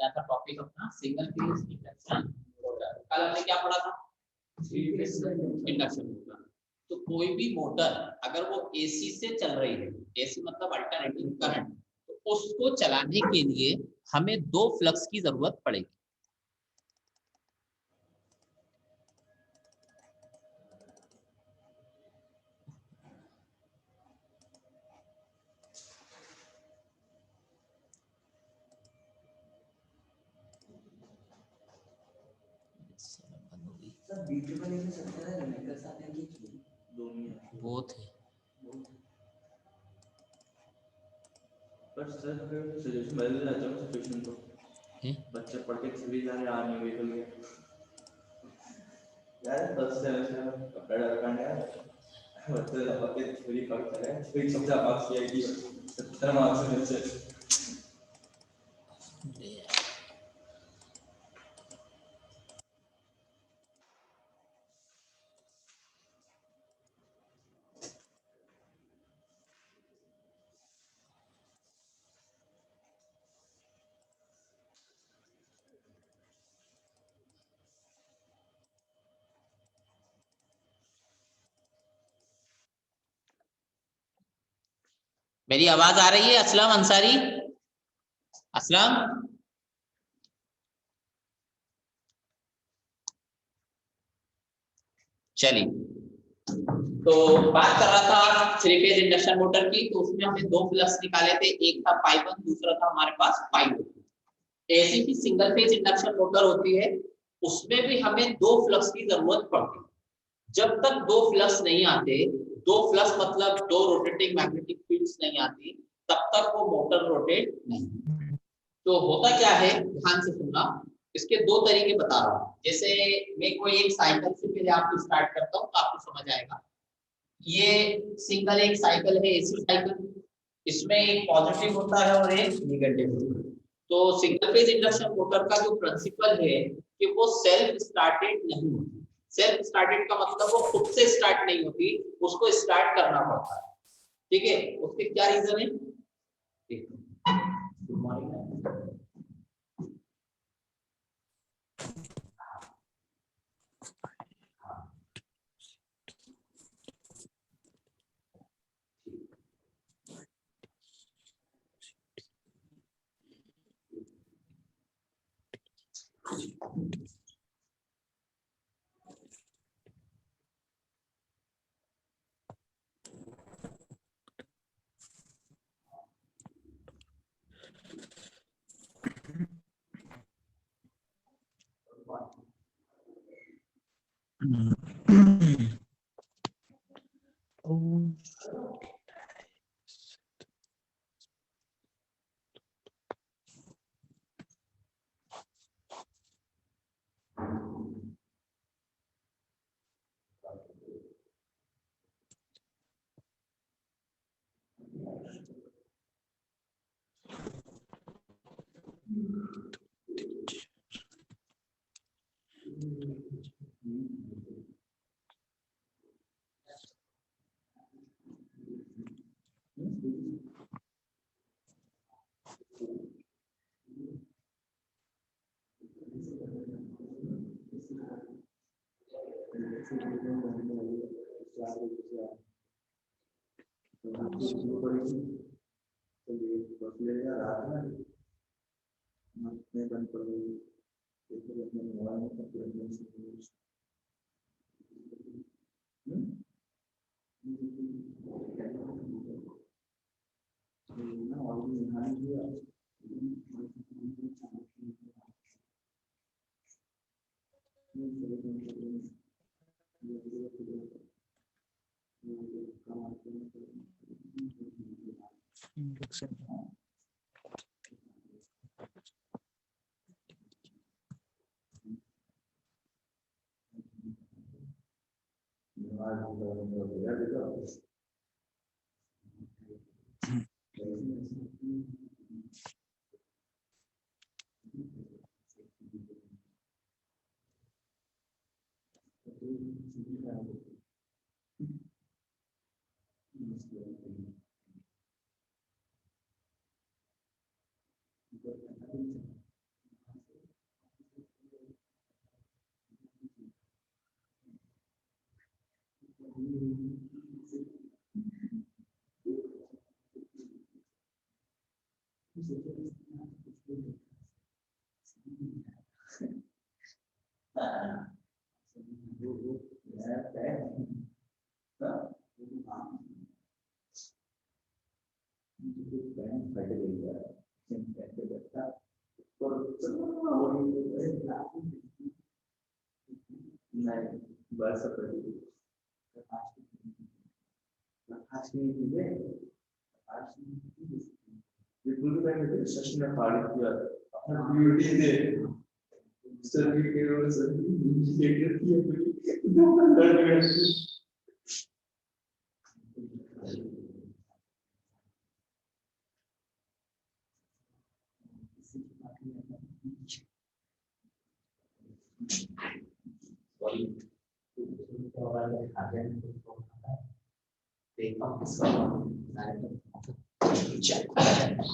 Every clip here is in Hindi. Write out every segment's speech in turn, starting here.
क्या था टॉपिक अपना? Single phase induction motor. कल हमने क्या पढ़ा था? Induction motor. तो कोई भी मोटर अगर वो एसी से चल रही है, एसी मतलब अल्टरनेटिंग करंट, तो उसको चलाने के लिए हमें दो फ्लक्स की जरूरत पड़ेगी। वो थे पर सर फिर सजेशन बदल जाता है सिचुएशन तो बच्चे पढ़ के चली जा रहे आ नहीं हुई तो यार 10 से कपड़ा रखना है बच्चे लपक के छुरी पकड़ चले छुरी सबसे मार्क्स किया कि 70 मार्क्स में से मेरी आवाज आ रही है? असलम अंसारी, असलम, चलिए तो बात कर रहा था थ्री फेज इंडक्शन मोटर की। तो उसमें हमने दो फ्लक्स निकाले थे, एक था पाई 1, दूसरा था हमारे पास पाई 2। ऐसी ही सिंगल फेज इंडक्शन मोटर होती है, उसमें भी हमें दो फ्लक्स की जरूरत पड़ती है। जब तक दो फ्लक्स नहीं आते, दो फ्लक्स मतलब दो रोटेटिंग मैग्नेटिक फील्ड्स नहीं आती, तब तक वो मोटर रोटेट नहीं। तो होता क्या है, ध्यान से सुनना। इसके दो तरीके बता रहा हूँ। जैसे मैं कोई एक साइकिल से पहले आपको स्टार्ट करता हूँ तो आपको समझ आएगा। ये सिंगल एक साइकिल है, एसी साइकिल। इसमें एक पॉजिटिव होता है और एक नेगेटिव होता है। तो सिंगल फेज इंडक्शन मोटर का जो प्रिंसिपल है कि वो सेल्फ स्टार्टेड नहीं होती। सेल्फ स्टार्टेड का मतलब वो खुद से स्टार्ट नहीं होती, उसको स्टार्ट करना पड़ता है। ठीक है, उसके क्या रीजन है? Good morning.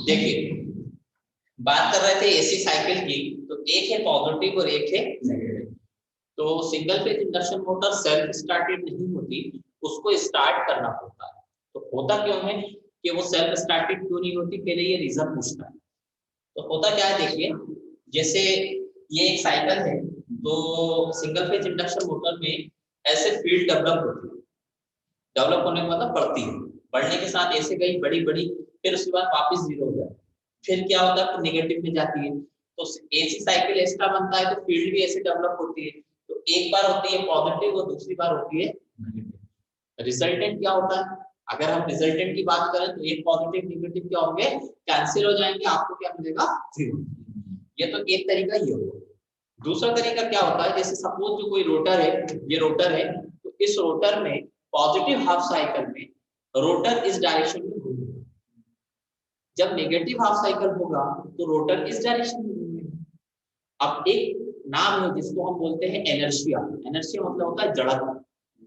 देखिए बात कर रहे थे एसी साइकिल की, तो एक है पॉजिटिव और एक है नेगेटिव। तो single phase induction motor self started नहीं होती, उसको स्टार्ट करना पड़ता है। तो होता क्यों है कि वो सेल्फ स्टार्टेड क्यों नहीं होती, पहले ये रीजन पूछता है। तो होता क्या है देखिए, जैसे ये एक साइकिल है, तो सिंगल फेज इंडक्शन मोटर में ऐसे फील्ड डेवलप होती है, डेवलप होने का मतलब बढ़ती है, बढ़ने के साथ ऐसे गई बड़ी बड़ी, फिर उसके बाद वापस जीरो हो जाए, फिर क्या होता है नेगेटिव में जाती है। तो एसी साइकिल एक्स्ट्रा बनता है तो फील्ड भी ऐसे डेवलप होती है। तो एक बार होती है पॉजिटिव और दूसरी बार होती है नेगेटिव। रिजल्टेंट क्या होता है, अगर हम रिजल्टेंट की बात करें तो एक पॉजिटिव नेगेटिव क्या होंगे, कैंसिल हो जाएंगे, आपको क्या मिलेगा, जीरो। ये तो एक तरीका ये होगा। दूसरा तरीका क्या होता है, जैसे सपोज जो कोई रोटर है, ये रोटर है, तो इस रोटर में पॉजिटिव हाफ साइकिल में रोटर इस डायरेक्शन में घूमेगा, जब नेगेटिव हाफ साइकिल होगा तो रोटर इस डायरेक्शन में घूमेगा। अब एक नाम है जिसको हम बोलते हैं इनर्शिया। इनर्शिया मतलब होता है जड़त्व।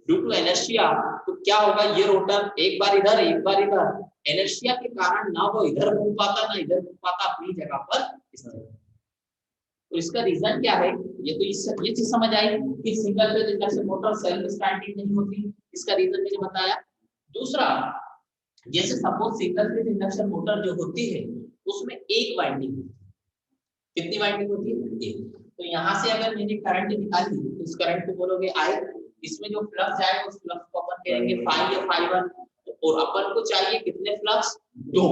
ड्यू टू इनर्शिया तो क्या होगा, ये रोटर एक बार इधर एक बार इधर, इनर्शिया के कारण ना वो इधर घूम पाता ना इधर घूम पाता, अपनी जगह पर स्थिर। तो इसका रीजन क्या है, ये तो ये चीज समझ आई कि single phase induction motor self starting नहीं होती, इसका रीजन मैंने बताया। दूसरा, जैसे suppose single phase induction motor जो होती है उसमें एक वाइंडिंग, कितनी वाइंडिंग होती है, एक। तो यहाँ से अगर मैंने करंट निकाली तो इस करंट को बोलोगे आई, इसमें जो फ्लक्स जाएगा उस फ्लक्स को अपन कहेंगे फाई या फाई वन, और अपन को चाहिए कितने फ्लक्स, दो।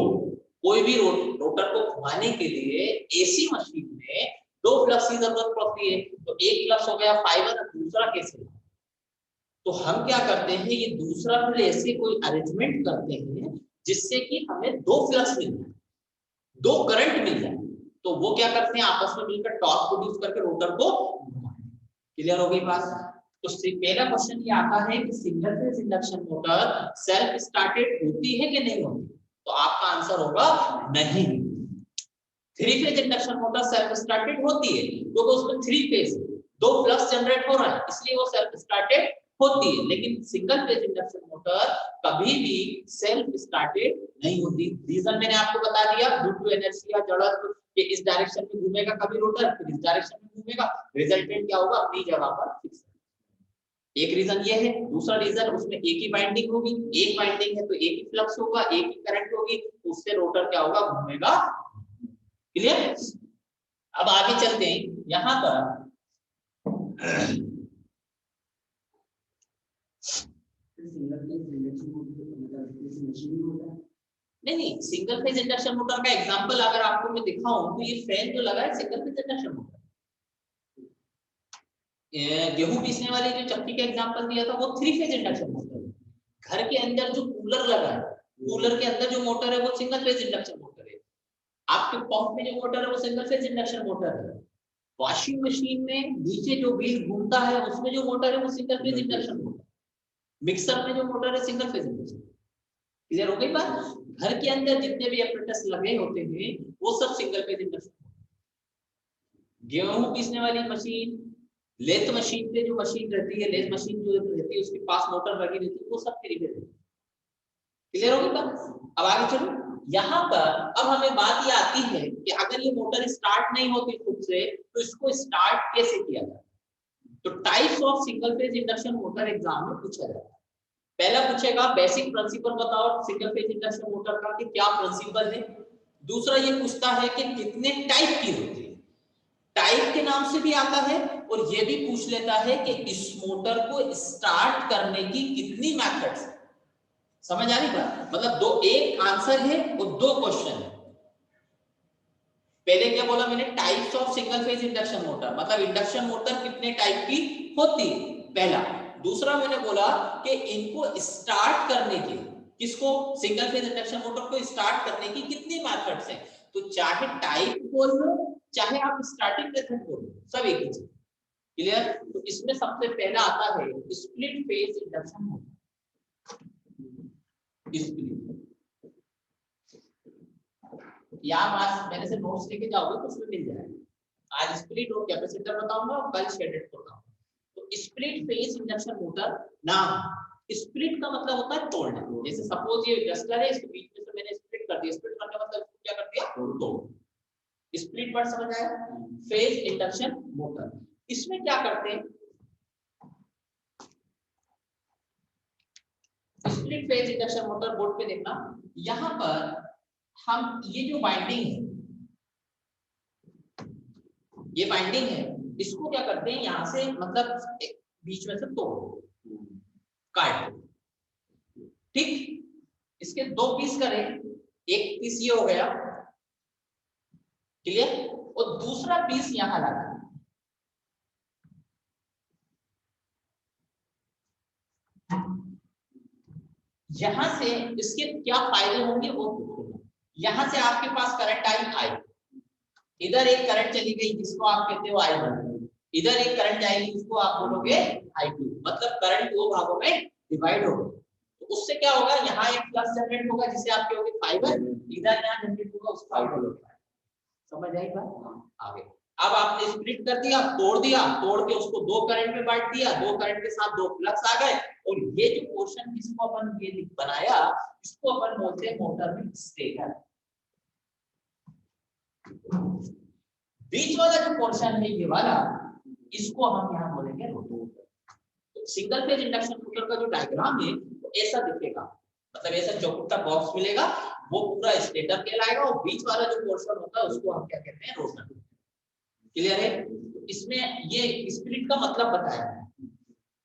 कोई भी रोटर को घुमाने के लिए एसी मशीन में दो फ्लक्स की जरूरत पड़ती है। तो एक फ्लक्स हो गया फाई वन, दूसरा कैसे, तो हम क्या करते हैं, ये दूसरा फिर ऐसे कोई अरेंजमेंट करते हैं जिससे कि हमें दो फ्लक्स मिल जाए, दो करंट मिल जाए। तो वो क्या करते हैं, आपस में मिलकर टॉर्क प्रोड्यूस करके रोटर को, क्लियर हो गई बात। तो पहला क्वेश्चन ये आता है कि single phase induction motor self started होती है कि नहीं होती, तो आपका आंसर होगा नहीं। Three phase induction motor self started होती है क्योंकि उसमें थ्री फेज दो फ्लक्स जनरेट हो रहा है, इसलिए वो सेल्फ स्टार्टेड होती है। लेकिन सिंगल फेज इंडक्शन मोटर कभी भी सेल्फ स्टार्टेड नहीं होती। रीजन मैंने आपको बता दिया, ड्यू टू इनर्शिया, जड़त्व, कि इस डायरेक्शन में घूमेगा कभी रोटर, फिर इस डायरेक्शन में घूमेगा, रिजल्टेंट क्या होगा, अपनी जगह पर फिक्स। एक रीजन ये है। दूसरा रीजन, उसमें एक ही बाइंडिंग होगी, एक बाइंडिंग है तो एक ही फ्लक्स होगा, एक ही करंट होगी, तो उससे रोटर क्या होगा, घूमेगा। क्लियर। अब आगे चलते हैं, यहां पर नहीं, सिंगल फेज इंडक्शन मोटर का एग्जांपल अगर आपको मैं दिखाऊं तो ये फैन जो लगा है सिंगल फेज इंडक्शन मोटर। गेहूं पीसने वाली जो चक्की का एग्जांपल दिया था वो थ्री फेज इंडक्शन मोटर। घर के अंदर जो कूलर लगा है, कूलर के अंदर जो मोटर है वो सिंगल फेज इंडक्शन मोटर है। आपके पंप में जो मोटर है वो सिंगल फेज इंडक्शन मोटर है। वॉशिंग मशीन में नीचे जो व्हील घूमता है उसमें जो मोटर है वो single phase induction motor. Mixer में जो मोटर है सिंगल फेज इंडक्शन। क्लियर हो गई बात। घर के अंदर जितने भी एपरेटस लगे होते हैं वो सब सिंगल फेज इंडक्शन। गेहूं पीसने वाली मशीन, लेथ मशीन पे जो मशीन रहती है, लेथ मशीन जो रहती है उसके पास मोटर लगी रहती है, वो सब थ्री फेज। क्लियर हो गई बात। अब आगे चलो, यहाँ पर अब हमें बात ये आती है कि अगर ये मोटर स्टार्ट नहीं होती खुद से तो इसको स्टार्ट कैसे किया जाए। तो types of single phase induction motor exam में पूछा जाता है। पहला पूछेगा बेसिक प्रिंसिपल बताओ सिंगल फेज इंडक्शन मोटर का कि क्या प्रिंसिपल है। दूसरा ये पूछता है कि कितने टाइप की होती है, टाइप के नाम से भी आता है, और ये भी पूछ लेता है कि इस मोटर को स्टार्ट करने की कितनी मेथड्स है। समझ आ रही बात? मतलब दो, एक आंसर है और दो क्वेश्चन है। पहले क्या बोला मैंने, types of single phase induction motor, मतलब इंडक्शन मोटर कितने टाइप की होती है, पहला। दूसरा मैंने बोला कि इनको स्टार्ट करने के, किसको, सिंगल फेज इंडक्शन मोटर को स्टार्ट करने की कितनी मेथड्स हैं। तो चाहे टाइप बोल लो, चाहे आप स्टार्टिंग मेथड बोल लो, सब एक ही चीज। क्लियर? तो इसमें सबसे पहला आता है split phase induction motor. Split, या आज मेरे से नोट्स लेके जाओगे तो उसमें मिल जाएगा। आज स्प्लिट और कैपेसिटर बताऊंगा और कल शेडेड बताऊंगा। तो स्प्लिट फेज इंडक्शन मोटर नाम, स्प्लिट का मतलब होता है तोड़ना। जैसे सपोज ये डस्टर है, इसके बीच में से मैंने स्प्लिट कर दिया, स्प्लिट करने का मतलब क्या कर दिया, तोड़। स्प्लिट वर्ड समझ आया? फेज इंडक्शन मोटर, इसमें क्या करते हैं, split phase induction motor board पे देखना, यहां पर हम ये जो वाइंडिंग है, ये वाइंडिंग है, इसको क्या करते हैं, यहां से मतलब बीच में से तोड़, काट, ठीक। इसके दो पीस करें, एक पीस ये हो गया, क्लियर, और दूसरा पीस यहां लगा। यहां से इसके क्या फायदे होंगे वो देखो। यहां से आपके पास करंट आई, इधर एक करंट चली गई जिसको आप कहते हो I1, इधर एक करंट जाएगी जिसको आप बोलोगे I2, मतलब करंट दो भागों में डिवाइड होगा। तो उससे क्या होगा, यहाँ एक प्लस जनरेट होगा जिसे आप कहोगे फाइबर, इधर यहाँ जनरेट होगा उसको फाइबर होगा। समझ आई बात? आगे अब आपने स्प्लिट कर दिया, तोड़ दिया, तोड़ के उसको दो करंट में बांट दिया, दो करंट के साथ दो फ्लक्स आ गए, और ये जो पोर्शन जिसको अपन ये बनाया, इसको अपन बोलते हैं मोटर में स्टेटर। बीच वाला जो पोर्शन है ये वाला, इसको हम यहाँ बोलेंगे रोटर। तो सिंगल फेज इंडक्शन मोटर का जो डायग्राम है वो ऐसा दिखेगा, मतलब ऐसा चौकुटा बॉक्स मिलेगा, वो पूरा स्टेटर कहलाएगा, और बीच वाला जो पोर्शन होता है उसको हम क्या कहते हैं, रोटर। क्लियर है? तो इसमें ये स्प्लिट का मतलब बताया है।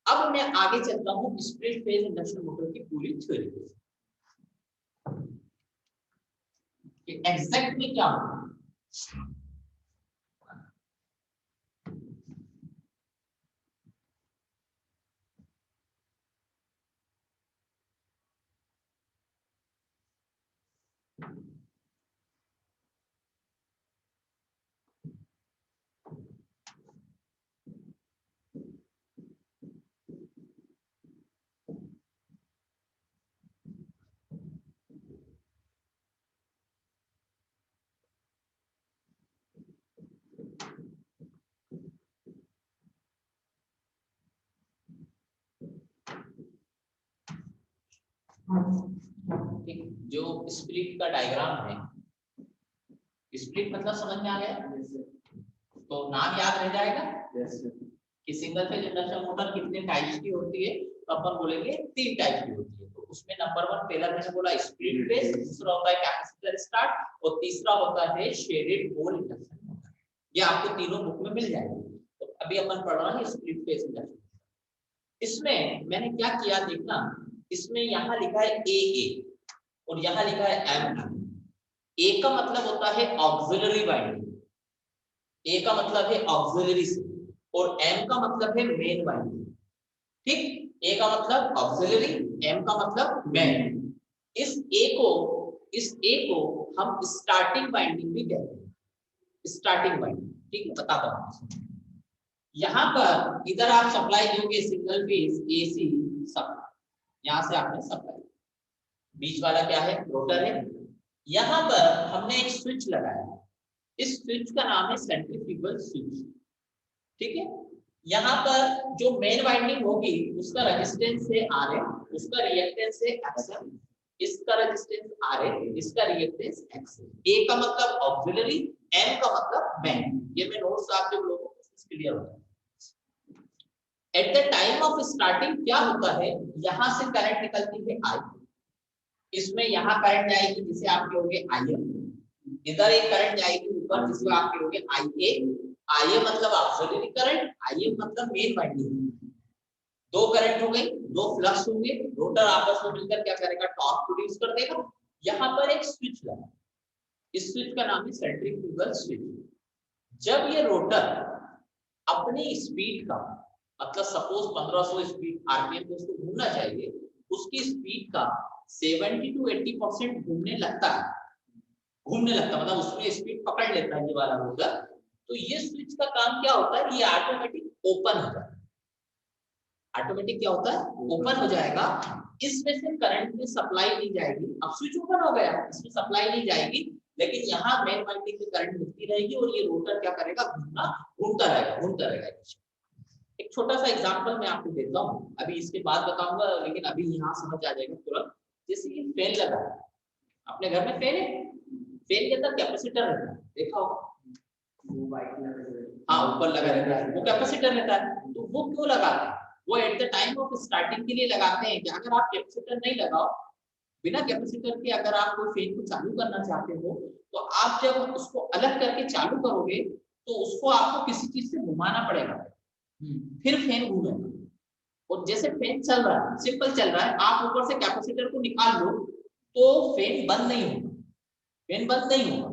अब मैं आगे चलता हूँ स्प्लिट फेज इंडक्शन मोटर की पूरी थ्योरी कि एग्जैक्ट में क्या होगा। जो स्प्लिट का डायग्राम है, स्प्लिट मतलब समझ में आ गया? तो नाम याद रह जाएगा कि सिंगल फेज इंडक्शन मोटर कितने टाइप्स की होती है, तो अपन बोलेंगे 3 टाइप की होती है। तो उसमें नंबर 1 पहला मैंने बोला स्प्लिट फेज, दूसरा होता है कैपेसिटर स्टार्ट, और तीसरा होता है शेडेड पोल इंडक्शन मोटर। ये आपको तीनों बुक में मिल जाएंगे। तो अभी अपन पढ़ रहे हैं स्प्लिट फेज इंडक्शन। इसमें मैंने क्या किया देखना, इसमें यहाँ लिखा है ए और यहाँ लिखा है एम। ए का मतलब होता है ऑक्सिलरी वाइंडिंग, ए का मतलब है ऑक्सिलरी से, और एम का मतलब है मेन वाइंडिंग। ठीक, ए का मतलब ऑक्सिलरी, एम का मतलब मेन। इस ए को हम स्टार्टिंग वाइंडिंग भी कहते हैं, स्टार्टिंग वाइंडिंग। ठीक है, बताता हूँ। यहाँ पर इधर आप सप्लाई दोगे सिंगल फेज एसी सप्लाई, यहाँ से आपने सप्लाई, बीच वाला क्या है, रोटर है। यहाँ पर हमने एक स्विच लगाया, इस स्विच का नाम है सेंट्रीफ्यूगल स्विच। ठीक है, यहाँ पर जो मेन वाइंडिंग होगी उसका रेजिस्टेंस है RN, उसका रिएक्टेंस है XM, इसका रेजिस्टेंस RN, इसका रिएक्टेंस XM। ए का मतलब ऑक्सिलरी, एम का मतलब मेन। ये मैं नोट्स आप जो लोगों को क्लियर हो जाए। At the time of starting क्या होता है, यहां से करंट निकलती है आई, इसमें यहाँ करंट जाएगी जिसे आप कहोगे आई, इधर एक करंट जाएगी ऊपर जिसे आप कहोगे आई ए। आई ए मतलब ऑक्सिलरी करंट, आई एम मतलब मेन वाइंडिंग। दो करंट हो गई, दो फ्लक्स होंगे, रोटर आपस में मिलकर क्या करेगा, टॉर्क प्रोड्यूस कर देगा। यहाँ पर एक स्विच लगा, इस स्विच का नाम है सेंट्रीफ्यूगल स्विच। जब ये रोटर अपनी स्पीड का मतलब सपोज 1500 स्पीड आरपीएम पे उसको घूमना चाहिए, उसकी स्पीड का 70 to 80% घूमने लगता है, मतलब उसमें स्पीड पकड़ लेता है ये वाला रोटर। तो ये स्विच का काम क्या होता है, ये ऑटोमेटिक ओपन हो जाता है। ऑटोमेटिक क्या होता है, ओपन हो जाएगा। इसमें से करंट में सप्लाई नहीं जाएगी। अब स्विच ओपन हो गया, इसमें सप्लाई नहीं जाएगी, लेकिन यहाँ मेन वाइंडिंग में करंट मिलती रहेगी और ये रोटर क्या करेगा, घूमता रहेगा। एक छोटा सा एग्जांपल मैं आपको देता हूँ, अभी इसके बाद बताऊंगा, लेकिन अभी यहाँ समझ आ जाएगा तुरंत। जैसे ये फैन लगा है, अपने घर में फैन है, फैन के अंदर कैपेसिटर रहता है, देखा होगा, हाँ ऊपर लगा रहता है, वो कैपेसिटर रहता है। तो वो क्यों लगाते हैं, वो at the time of starting के लिए लगाते हैं कि अगर आप कैपेसिटर नहीं लगाओ, बिना कैपेसिटर के अगर आप कोई फैन को चालू करना चाहते हो, तो आप जब उसको अलग करके चालू करोगे तो उसको आपको किसी चीज से घुमाना पड़ेगा, फिर फैन घूमेगा। और जैसे फैन चल रहा है, सिंपल चल रहा है, आप ऊपर से कैपेसिटर को निकाल लो तो फैन बंद नहीं होगा,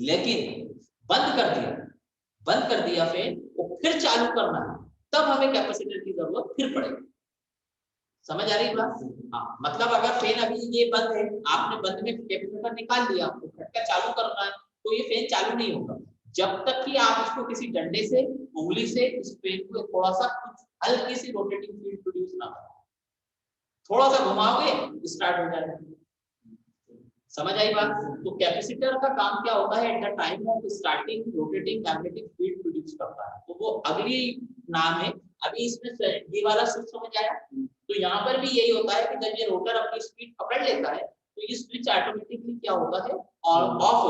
लेकिन बंद कर दिया फैन, और फिर चालू करना है, तब हमें कैपेसिटर की जरूरत फिर पड़ेगी। समझ आ रही है बात? हाँ, मतलब अगर फैन अभी ये बंद है, आपने बंद में कैपेसिटर निकाल दिया, आपको खटका चालू करना है, तो ये फैन चालू नहीं होगा जब तक कि आप इसको किसी डंडे से, उंगली से इस फैन को थोड़ा सा कुछ हल्की सी रोटेटिंग फील्ड प्रोड्यूस ना करो, थोड़ा सा घुमाओगे स्टार्ट हो जाएगा। समझ आई बात? तो कैपेसिटर का काम क्या होता है, at the time of starting rotating magnetic field produce करता है। तो वो अगली नाम है। अभी इसमें ये वाला स्विच समझ आया? तो यहाँ पर भी यही होता है कि जब ये रोटर अपनी स्पीड पकड़ लेता है तो ये स्विच ऑटोमेटिकली क्या होता है, और ऑफ हो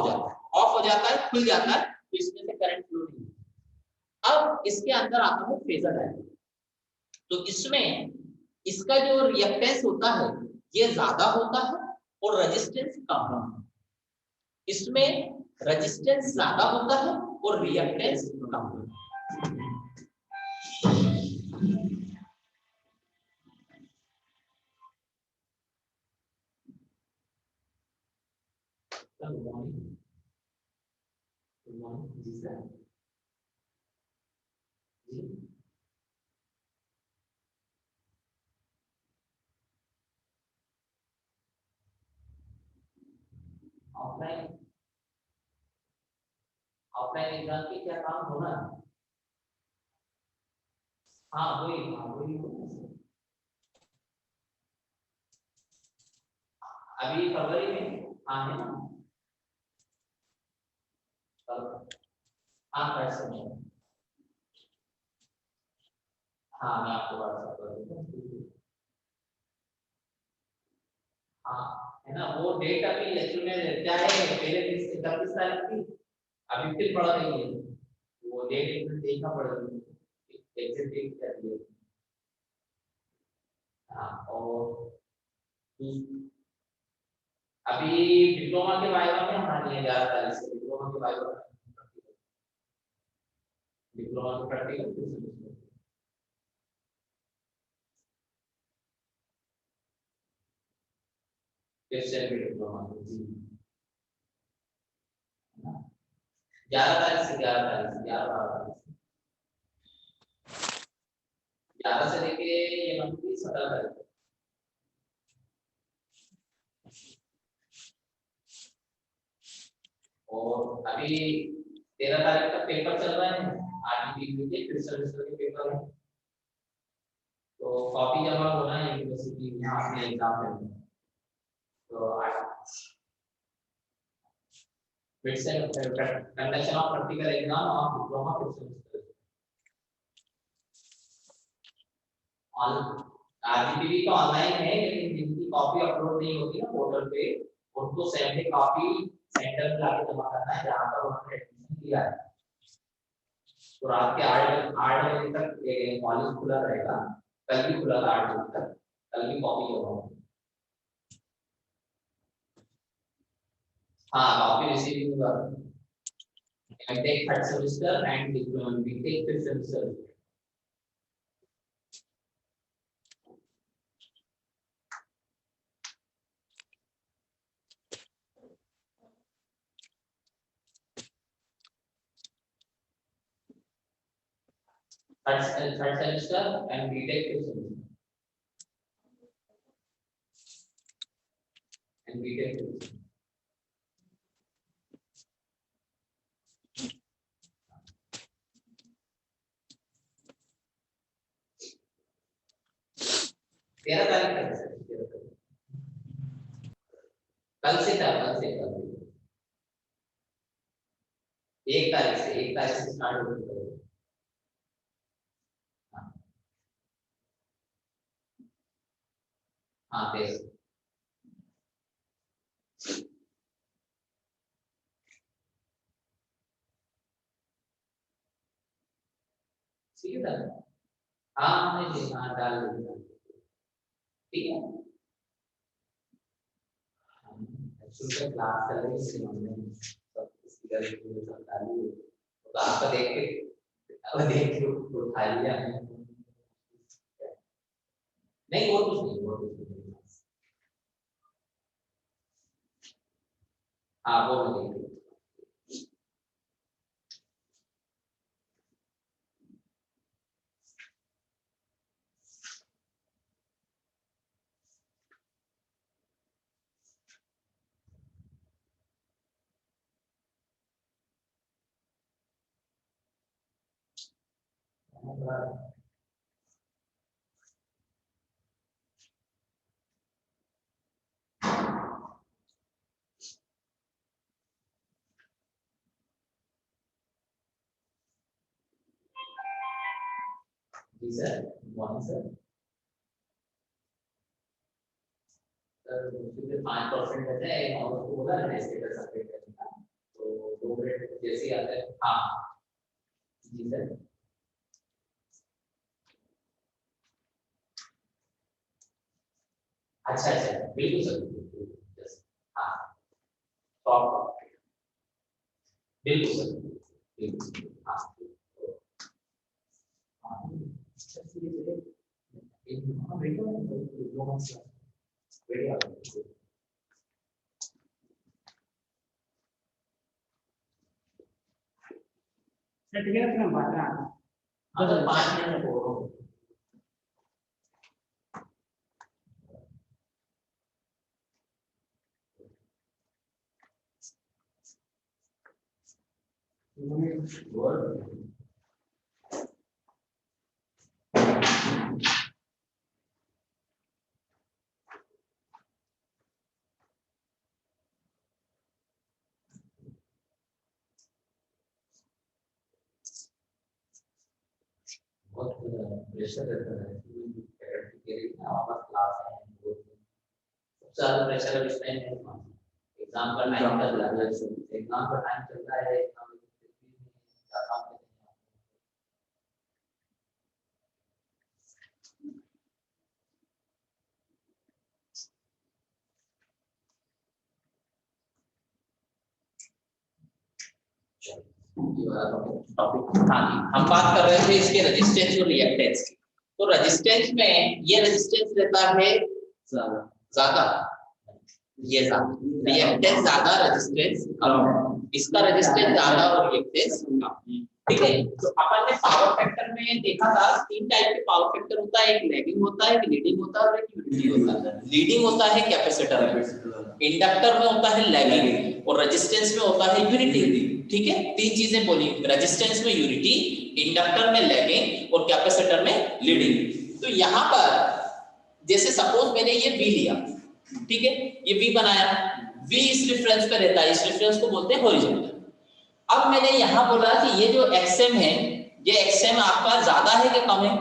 जाता है, खुल जाता है, तो इसमें से करंट फ्लो नहीं होता। अब इसके अंदर आता है फेजर डायग्राम। तो इसमें इसका जो रिएक्टेंस होता है ये ज्यादा होता है और रेजिस्टेंस कम होता है। इसमें रेजिस्टेंस ज्यादा होता है और रिएक्टेंस कम होता है। जी सर, जी ऑफलाइन एग्जाम की क्या काम होना है? हाँ वही अभी फरवरी में हाँ है ना, हाँ कैसे में, हाँ मैं आपको व्हाट्सएप कर दूंगा। हाँ है ना, वो डेट अभी एक्चुअली में क्या है, पहले 31 तारीख थी, अभी फिर बढ़ रही है, वो डेट देखना पड़ेगा, एग्जैक्ट डेट क्या है। हाँ और अभी डिप्लोमा के वाइवा में हमारे 11 तारीख से डिप्लोमा के वाइवा, डिप्लोमा के प्रैक्टिकल डिप्लोमा 11 तारीख से 11 से लेके ये मंथ की 17 तारीख। और अभी 13 तारीख तक पेपर चल रहा है, आरटीपी के फिर सर्विस के पेपर है, तो कॉपी जमा होना है यूनिवर्सिटी में, आपने एग्जाम देना है। तो फिर से conduction of practical exam of diploma फिर सेमेस्टर ऑन आरटीपी तो ऑनलाइन है, लेकिन जिनकी कॉपी अपलोड नहीं होती ना पोर्टल पे, उनको सेम डे कॉपी सेंटर में जाके जमा करना है जहां पर उन्होंने एडमिशन किया है। तो रात के 8 बजे तक कॉलेज खुला रहेगा, कल भी खुला था 8 बजे तक, कल भी कॉपी करवाऊंगा। हाँ कॉपी रिसीविंग होगा। MTech third semester and BTech fifth semester. third semester and BTech fifth semester and BTech fifth semester. तेरह तारीख तक है, कल से था, कल से 1 तारीख से स्टार्ट हो गया। हाँ 13। ठीक है सर, हाँ हमने हाँ डाल दिया, ठीक है। एक्चुअली क्लास कर रहे हैं हमने सब इसकी गलती सब डाली, तो आपका देख के उठा लिया नहीं, वो कुछ नहीं, वो कुछ नहीं। हाँ वो नहीं, जी सर, मॉर्निंग सर। सर मुझे 5% रहता है और उसको बोला है स्टेटस अपडेट करने का, तो 2 मिनट जैसे ही आता है। हाँ जी सर, अच्छा अच्छा बिल्कुल सर, हाँ बिल्कुल सर, बिल्कुल हाँ ठीक है ना, बात है। अगर 5 मिनट में बोल रहा हूँ। बहुत प्रेशर रहता है हमारा क्लास है, बहुत ज्यादा प्रेशर इस टाइम है। एग्जाम का टाइम चल रहा है, एग्जाम का टाइम चल रहा है, टॉपिक। हाँ जी, हम बात कर रहे थे इसके रेजिस्टेंस और रिएक्टेंस की। तो रेजिस्टेंस में ये रेजिस्टेंस रहता है ज्यादा, ये ज्यादा, रिएक्टेंस ज्यादा, रेजिस्टेंस कम। इसका रेजिस्टेंस ज्यादा और रिएक्टेंस कम, ठीक है। तो अपन ने पावर फैक्टर में देखा था 3 टाइप के पावर फैक्टर होता है, एक लैगिंग होता है, एक लीडिंग होता है और एक यूनिटी होता है। लीडिंग होता है कैपेसिटर, इंडक्टर में होता है लैगिंग और रेजिस्टेंस में होता है यूनिटी, ठीक है। 3 चीजें बोली, रेजिस्टेंस में यूनिटी, इंडक्टर में लैगिंग और कैपेसिटर में लीडिंग। तो यहाँ पर जैसे सपोज मैंने ये V लिया, ठीक है, ये V बनाया, V इस रेफरेंस पे रहता है, इस रेफरेंस को बोलते हैं हॉरिजॉन्टल। अब मैंने यहाँ बोला कि ये जो XM है, ये XM आपका ज्यादा है कि कम है?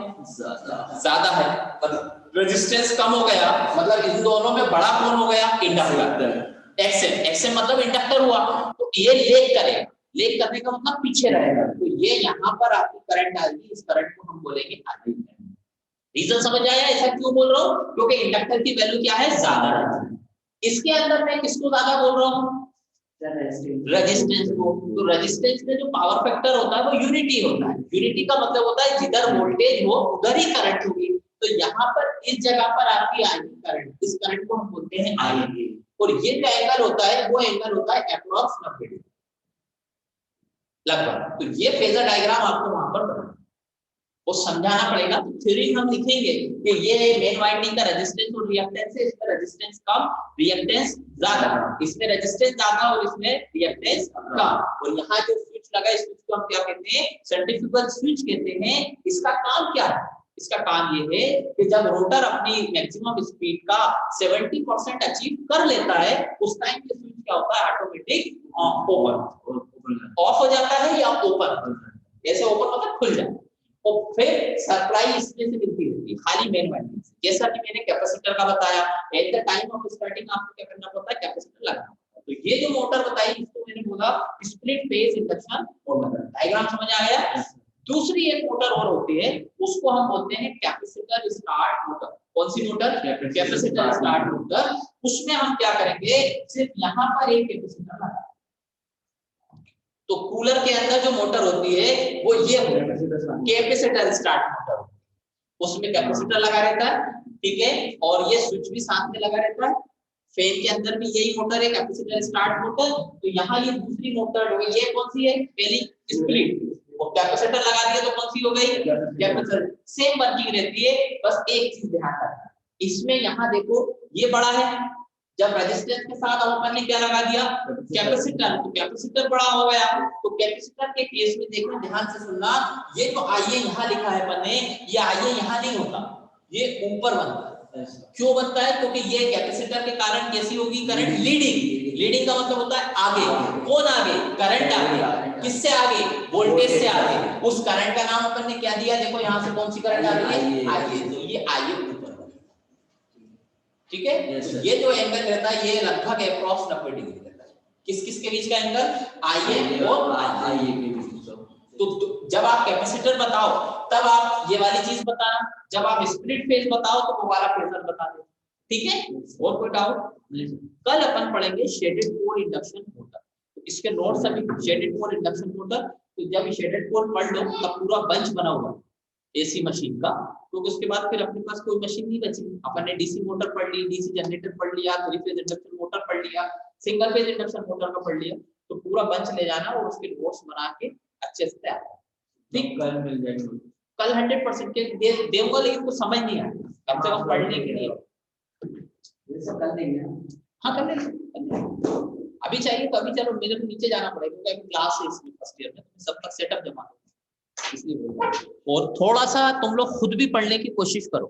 ज्यादा है, मतलब रेजिस्टेंस कम हो गया, मतलब इन दोनों में बड़ा कौन हो गया? इंडक्टर। XM मतलब इंडक्टर हुआ, तो ये लेग करेगा, लेग करने का मतलब पीछे रहेगा, तो ये यहाँ पर आपकी करंट आएगी, इस करंट को हम बोलेंगे आई। रीजन समझ आया ऐसा क्यों बोल रहा हूँ, क्योंकि इंडक्टर की वैल्यू क्या है, ज्यादा है। इसके अंदर मैं किसको ज्यादा बोल रहा हूँ, रेजिस्टेंस को। तो रेजिस्टेंस में जो पावर फैक्टर होता है वो यूनिटी होता है। यूनिटी का मतलब होता है जिधर वोल्टेज हो उधर ही करंट होगी। तो यहाँ पर इस जगह पर आपकी आएगी करंट, इस करंट को हम बोलते हैं आई। और ये जो एंगल होता है वो एंगल होता है अप्रॉक्स 90 डिग्री लगभग। तो ये फेजर डायग्राम आपको वहां पर बनाना, वो समझाना पड़ेगा। तो थ्योरी हम लिखेंगे कि ये मेन वाइंडिंग का रेजिस्टेंस और रिएक्टेंस है, इसमें रेजिस्टेंस कम, रिएक्टेंस ज्यादा, इसमें रेजिस्टेंस ज्यादा और इसमें रिएक्टेंस कम। और यहाँ जो स्विच लगा, इस स्विच को हम क्या कहते हैं, सेंट्रीफ्यूगल स्विच कहते हैं। इसका काम क्या है, इसका काम ये है कि जब रोटर अपनी मैक्सिमम स्पीड का 70% अचीव कर लेता है, उस टाइम ये स्विच क्या होता है, ऑटोमेटिक ऑफ हो जाता है या ओपन, जैसे ओपन मतलब खुल जाता है। और फिर सप्लाई इसमें से मिलती रहती है, खाली मेन वाइंडिंग से। जैसा कि मैंने कैपेसिटर का बताया, at the time of starting आपको क्या करना पड़ता है, कैपेसिटर लगाना पड़ता है। तो ये जो मोटर बताई इसको मैंने बोला split phase induction motor. Diagram समझ आ गया। दूसरी एक मोटर और होती है, उसको हम बोलते हैं कैपेसिटर स्टार्ट मोटर। कौन सी मोटर, कैपेसिटर स्टार्ट मोटर। उसमें हम क्या करेंगे, सिर्फ यहाँ पर एक कैपेसिटर लगाएंगे। तो कूलर के अंदर जो मोटर होती है वो ये कैपेसिटर स्टार्ट मोटर, उसमें कैपेसिटर लगा रहता है, ठीक है, और ये स्विच भी साथ में लगा रहता है। फैन के अंदर भी यही मोटर है, कैपेसिटर स्टार्ट मोटर। तो यहाँ ये दूसरी मोटर हो गई, ये कौन सी है, पहली स्प्लिट, और कैपेसिटर लगा दिया तो कौन सी हो गई, कैपेसिटर। सेम वर्किंग रहती है, बस एक चीज ध्यान रखना, इसमें यहाँ देखो ये बड़ा है, जब रेजिस्टेंस के साथ अपन ने क्या लगा दिया, कैपेसिटर, तो कैपेसिटर बड़ा हो गया। तो कैपेसिटर के केस में देखना, ध्यान से सुनना, ये तो आईए यहाँ लिखा है अपन ने, ये आईए यहाँ नहीं होता, ये ऊपर बनता है। क्यों बनता है, क्योंकि ये कैपेसिटर के कारण कैसी होगी, करंट लीडिंग। लीडिंग का मतलब होता है आगे। कौन आगे, करंट आगे। किससे आगे, वोल्टेज से आगे। उस करंट का नाम अपन ने क्या दिया, देखो यहाँ से कौन सी करंट आ रही है, आईए। तो ये आईए ऊपर, ठीक है। तो ये जो एंगल रहता है ये लगभग अप्रॉक्स 90 डिग्री रहता है। किस किस के बीच का एंगल, आईए और आईए के बीच। तो जब आप कैपेसिटर बताओ तब आप ये वाली चीज बताना, जब आप स्प्लिट फेज बताओ तो वो वाला फेजर बता दो, ठीक है। और कोई डाउट, कल अपन पढ़ेंगे शेडेड पोल इंडक्शन मोटर। तो इसके नोट्स अभी शेडेड पोल इंडक्शन मोटर। तो जब शेडेड पोल पढ़ लो तब पूरा बंच बना हुआ एसी मशीन का, तो उसके बाद फिर अपने पास कोई मशीन नहीं बची। अपन ने डीसी मोटर पढ़ ली, डीसी जनरेटर पढ़ लिया, 3 फेज इंडक्शन मोटर पढ़ लिया, सिंगल फेज इंडक्शन मोटर का पढ़ लिया। तो पूरा बंच ले जाना और उसके नोट्स बना के अच्छे से तैयार, ठीक। कल मिल जाएंगे, कल 100% के देऊंगा, लेकिन कुछ समझ नहीं आया, कम से कम पढ़ने के लिए कर देंगे। हाँ कर लेंगे, अभी चाहिए तो अभी चलो, मेरे को नीचे जाना पड़ेगा क्योंकि अभी क्लास है इसमें फर्स्ट ईयर में, सब तक सेटअप जमा दो इसलिए बोल रहा हूं। और थोड़ा सा तुम लोग खुद भी पढ़ने की कोशिश करो।